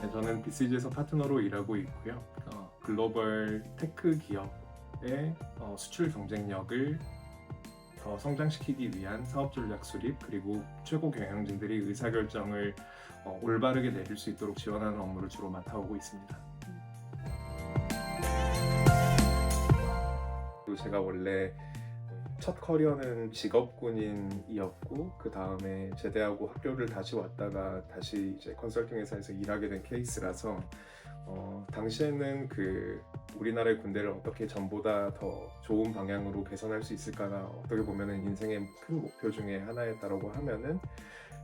네, 저는 BCG에서 파트너로 일하고 있고요. 글로벌 테크 기업의 수출 경쟁력을 더 성장시키기 위한 사업 전략 수립, 그리고 최고 경영진들이 의사결정을 올바르게 내릴 수 있도록 지원하는 업무를 주로 맡아오고 있습니다. 그리고 제가 원래 첫 커리어는 직업군인이었고, 그 다음에 제대하고 학교를 다시 왔다가 다시 이제 컨설팅 회사에서 일하게 된 케이스라서 당시에는 우리나라의 군대를 어떻게 전보다 더 좋은 방향으로 개선할 수 있을까가 어떻게 보면은 인생의 큰 목표 중에 하나였다라고 하면은,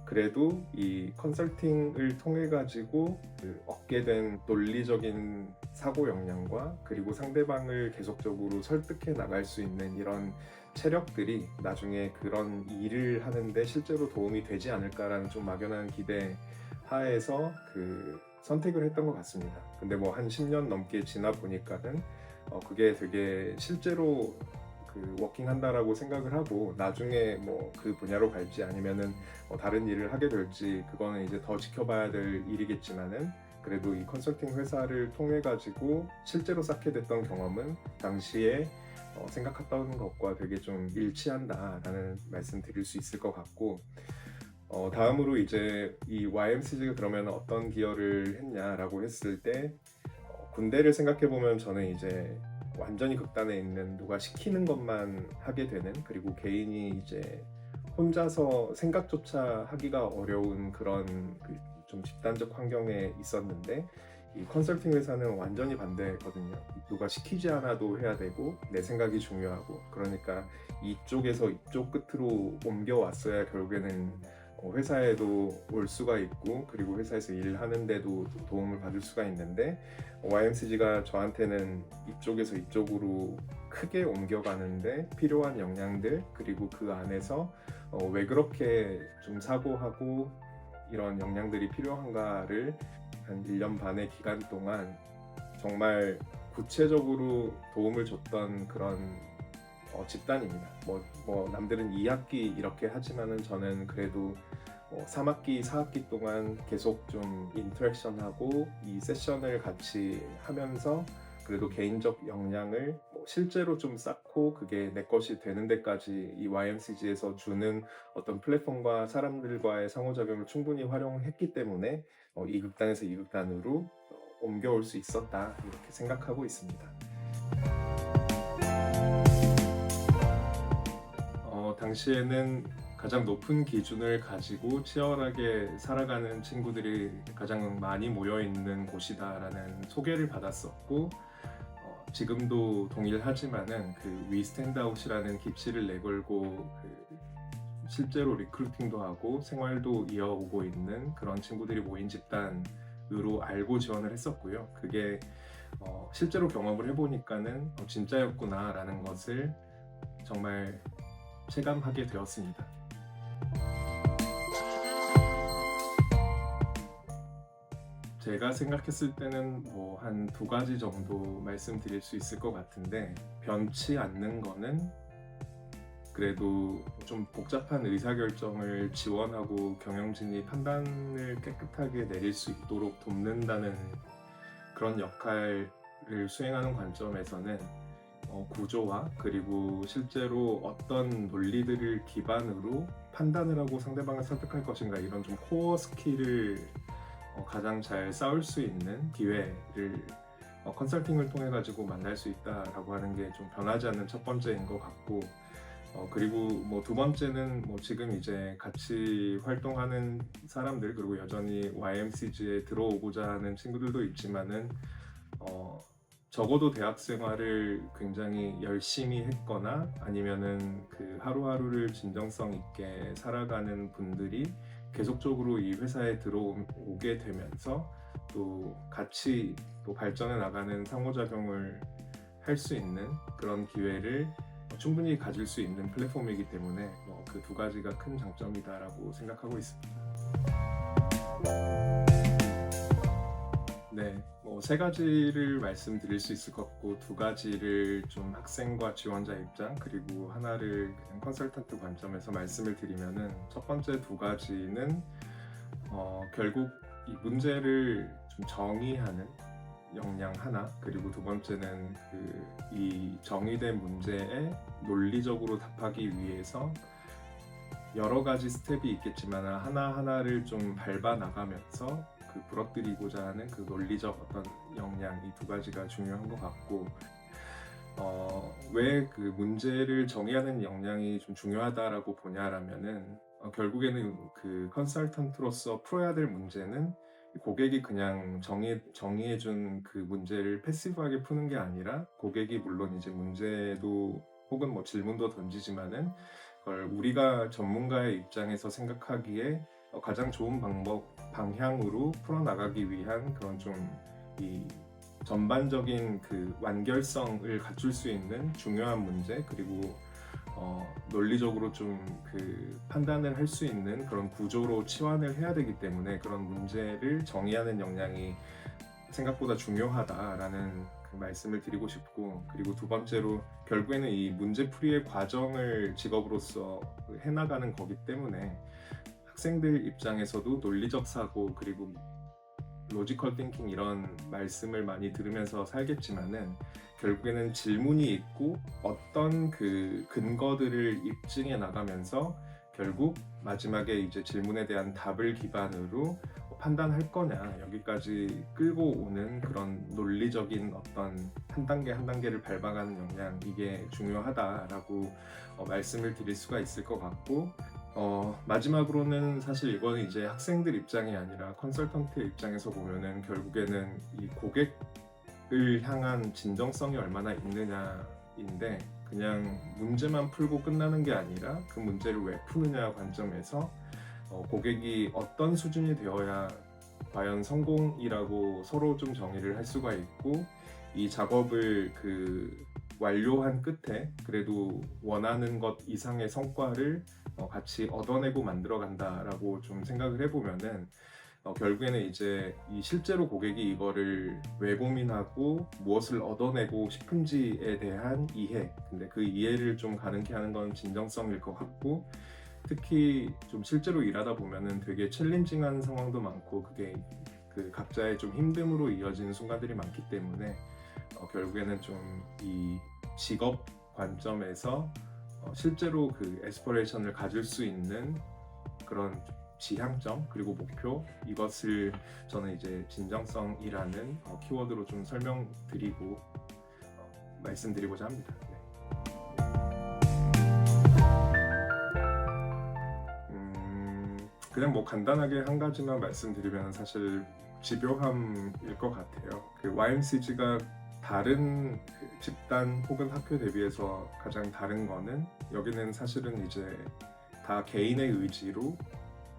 그래도 이 컨설팅을 통해 가지고 얻게 된 논리적인 사고 역량과, 그리고 상대방을 계속적으로 설득해 나갈 수 있는 이런 체력들이 나중에 그런 일을 하는데 실제로 도움이 되지 않을까라는 좀 막연한 기대 하에서 선택을 했던 것 같습니다. 근데 뭐 한 10년 넘게 지나 보니까는 그게 되게 실제로 워킹한다라고 생각을 하고, 나중에 뭐 그 분야로 갈지 아니면은 다른 일을 하게 될지 그거는 이제 더 지켜봐야 될 일이겠지만은, 그래도 이 컨설팅 회사를 통해 가지고 실제로 쌓게 됐던 경험은 당시에 생각했던 것과 되게 좀 일치한다라는 말씀 드릴 수 있을 것 같고, 다음으로 이제 이 YMCG가 그러면 어떤 기여를 했냐라고 했을 때, 군대를 생각해 보면 저는 이제 완전히 극단에 있는 누가 시키는 것만 하게 되는, 그리고 개인이 이제 혼자서 생각조차 하기가 어려운 그런 좀 집단적 환경에 있었는데, 이 컨설팅 회사는 완전히 반대거든요. 누가 시키지 않아도 해야 되고 내 생각이 중요하고, 그러니까 이쪽에서 이쪽 끝으로 옮겨왔어야 결국에는 회사에도 올 수가 있고, 그리고 회사에서 일하는데도 도움을 받을 수가 있는데, YMCG가 저한테는 이쪽에서 이쪽으로 크게 옮겨가는데 필요한 역량들, 그리고 그 안에서 왜 그렇게 좀 사고하고 이런 역량들이 필요한가를 한 1년 반의 기간 동안 정말 구체적으로 도움을 줬던 그런 집단입니다. 뭐 남들은 2학기 이렇게 하지만은 저는 그래도 3학기, 4학기 동안 계속 좀 인터랙션하고 이 세션을 같이 하면서 그래도 개인적 역량을 실제로 좀 쌓고, 그게 내 것이 되는 데까지 이 YMCG에서 주는 어떤 플랫폼과 사람들과의 상호작용을 충분히 활용했기 때문에 이 극단에서 이 극단으로 옮겨올 수 있었다, 이렇게 생각하고 있습니다. 당시에는 가장 높은 기준을 가지고 치열하게 살아가는 친구들이 가장 많이 모여있는 곳이다라는 소개를 받았었고, 지금도 동일하지만은 위 스탠드아웃이라는 기치를 내걸고 실제로 리크루팅도 하고 생활도 이어오고 있는 그런 친구들이 모인 집단으로 알고 지원을 했었고요. 그게 실제로 경험을 해보니까는 진짜였구나라는 것을 정말 체감하게 되었습니다. 제가 생각했을 때는 뭐 한 2가지 정도 말씀드릴 수 있을 것 같은데, 변치 않는 거는 그래도 좀 복잡한 의사결정을 지원하고 경영진이 판단을 깨끗하게 내릴 수 있도록 돕는다는 그런 역할을 수행하는 관점에서는 구조화, 그리고 실제로 어떤 논리들을 기반으로 판단을 하고 상대방을 설득할 것인가, 이런 좀 코어 스킬을 가장 잘 쌓을 수 있는 기회를 컨설팅을 통해 가지고 만날 수 있다라고 하는 게 좀 변하지 않는 첫 번째인 것 같고, 그리고 뭐 2번째는 지금 이제 같이 활동하는 사람들, 그리고 여전히 YMCG에 들어오고자 하는 친구들도 있지만은 적어도 대학 생활을 굉장히 열심히 했거나 아니면은 하루하루를 진정성 있게 살아가는 분들이 계속적으로 이 회사에 들어오게 되면서 또 같이 또 발전해 나가는 상호작용을 할 수 있는 그런 기회를 충분히 가질 수 있는 플랫폼이기 때문에 그 2가지가 큰 장점이다라고 생각하고 있습니다. 네, 뭐 세 가지를 말씀드릴 수 있을 것 같고 두 가지를 좀 학생과 지원자 입장 그리고 하나를 그냥 컨설턴트 관점에서 말씀을 드리면은 첫 번째 두 가지는 결국 이 문제를 좀 정의하는 역량 하나 그리고 두 번째는 이 정의된 문제에 논리적으로 답하기 위해서 여러 가지 스텝이 있겠지만 하나하나를 좀 밟아 나가면서 부러뜨리고자 하는 그 논리적 어떤 역량 이 두 가지가 중요한 것 같고 왜 그 문제를 정의하는 역량이 좀 중요하다라고 보냐라면은 결국에는 그 컨설턴트로서 풀어야 될 문제는 고객이 그냥 정의해준 그 문제를 패시브하게 푸는 게 아니라 고객이 물론 이제 문제도 혹은 뭐 질문도 던지지만은 그걸 우리가 전문가의 입장에서 생각하기에 가장 좋은 방향으로 풀어나가기 위한 그런 좀 이 전반적인 그 완결성을 갖출 수 있는 중요한 문제 그리고 논리적으로 좀 그 판단을 할 수 있는 그런 구조로 치환을 해야 되기 때문에 그런 문제를 정의하는 역량이 생각보다 중요하다라는 그 말씀을 드리고 싶고 그리고 두 번째로 결국에는 이 문제풀이의 과정을 직업으로서 해나가는 거기 때문에 학생들 입장에서도 논리적 사고 그리고 로지컬 띵킹 이런 말씀을 많이 들으면서 살겠지만은 결국에는 질문이 있고 어떤 그 근거들을 입증해 나가면서 결국 마지막에 이제 질문에 대한 답을 기반으로 판단할 거냐 여기까지 끌고 오는 그런 논리적인 어떤 한 단계 한 단계를 밟아가는 역량 이게 중요하다라고 말씀을 드릴 수가 있을 것 같고 마지막으로는 사실 이거는 이제 학생들 입장이 아니라 컨설턴트 입장에서 보면은 결국에는 이 고객을 향한 진정성이 얼마나 있느냐인데 그냥 문제만 풀고 끝나는 게 아니라 그 문제를 왜 푸느냐 관점에서 고객이 어떤 수준이 되어야 과연 성공이라고 서로 좀 정의를 할 수가 있고 이 작업을 완료한 끝에 그래도 원하는 것 이상의 성과를 같이 얻어내고 만들어 간다라고 좀 생각을 해보면은 결국에는 이제 이 실제로 고객이 이거를 왜 고민하고 무엇을 얻어내고 싶은지에 대한 이해 근데 그 이해를 좀 가능케 하는 건 진정성일 것 같고 특히 좀 실제로 일하다 보면은 되게 챌린징한 상황도 많고 그게 그 각자의 좀 힘듦으로 이어지는 순간들이 많기 때문에 결국에는 좀 이 직업 관점에서 실제로 그 에스퍼레이션을 가질 수 있는 그런 지향점 그리고 목표 이것을 저는 이제 진정성이라는 키워드로 좀 설명드리고 말씀드리고자 합니다. 네. 그냥 뭐 간단하게 한 가지만 말씀드리면 사실 집요함일 것 같아요. 그 YMCG가 다른 집단 혹은 학교 대비해서 가장 다른 거는 여기는 사실은 이제 다 개인의 의지로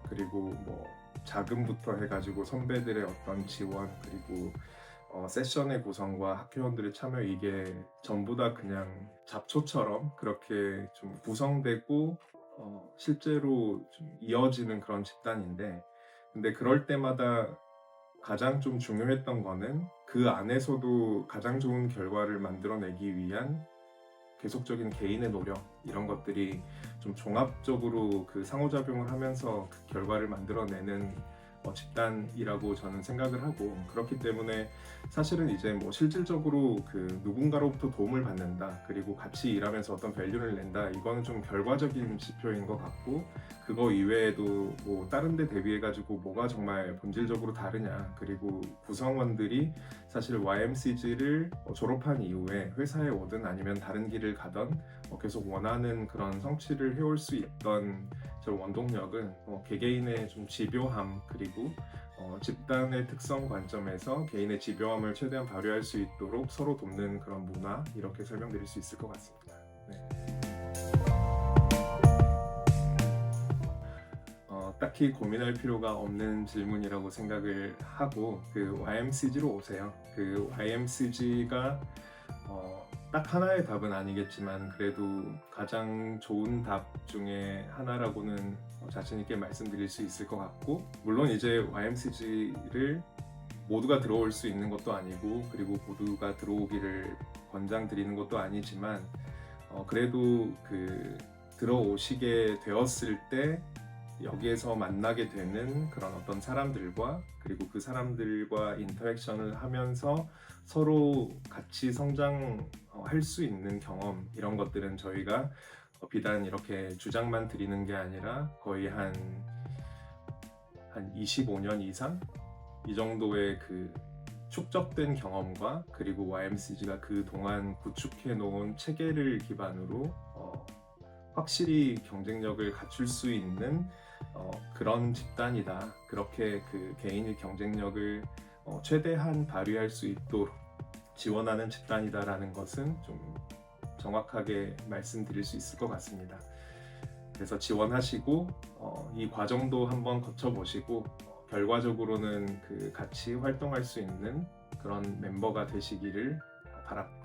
그리고 뭐 자금부터 해가지고 선배들의 어떤 지원 그리고 세션의 구성과 학회원들의 참여 이게 전부 다 그냥 잡초처럼 그렇게 좀 구성되고 실제로 좀 이어지는 그런 집단인데 근데 그럴 때마다 가장 좀 중요했던 거는 그 안에서도 가장 좋은 결과를 만들어내기 위한 계속적인 개인의 노력 이런 것들이 좀 종합적으로 그 상호작용을 하면서 그 결과를 만들어내는 집단이라고 저는 생각을 하고 그렇기 때문에 사실은 이제 뭐 실질적으로 그 누군가로부터 도움을 받는다 그리고 같이 일하면서 어떤 밸류를 낸다 이거는 좀 결과적인 지표인 것 같고 그거 이외에도 뭐 다른 데 대비해 가지고 뭐가 정말 본질적으로 다르냐 그리고 구성원들이 사실 YMCG를 졸업한 이후에 회사에 오든 아니면 다른 길을 가던 계속 원하는 그런 성취를 해올 수 있던 저 원동력은 개개인의 좀 집요함 그리고 집단의 특성 관점에서 개인의 집요함을 최대한 발휘할 수 있도록 서로 돕는 그런 문화 이렇게 설명드릴 수 있을 것 같습니다. 네. 딱히 고민할 필요가 없는 질문이라고 생각을 하고 그 YMCG로 오세요. 그 YMCG가 딱 하나의 답은 아니겠지만 그래도 가장 좋은 답 중에 하나라고는 자신 있게 말씀드릴 수 있을 것 같고 물론 이제 YMCG를 모두가 들어올 수 있는 것도 아니고 그리고 모두가 들어오기를 권장드리는 것도 아니지만 그래도 그 들어오시게 되었을 때 여기에서 만나게 되는 그런 어떤 사람들과 그리고 그 사람들과 인터랙션을 하면서 서로 같이 성장할 수 있는 경험, 이런 것들은 저희가 비단 이렇게 주장만 드리는 게 아니라 거의 한 25년 이상 이 정도의 그 축적된 경험과 그리고 YMCG가 그동안 구축해 놓은 체계를 기반으로 확실히 경쟁력을 갖출 수 있는 그런 집단이다. 그렇게 그 개인의 경쟁력을 최대한 발휘할 수 있도록 지원하는 집단이다라는 것은 좀 정확하게 말씀드릴 수 있을 것 같습니다. 그래서 지원하시고 이 과정도 한번 거쳐보시고 결과적으로는 그 같이 활동할 수 있는 그런 멤버가 되시기를 바랍니다.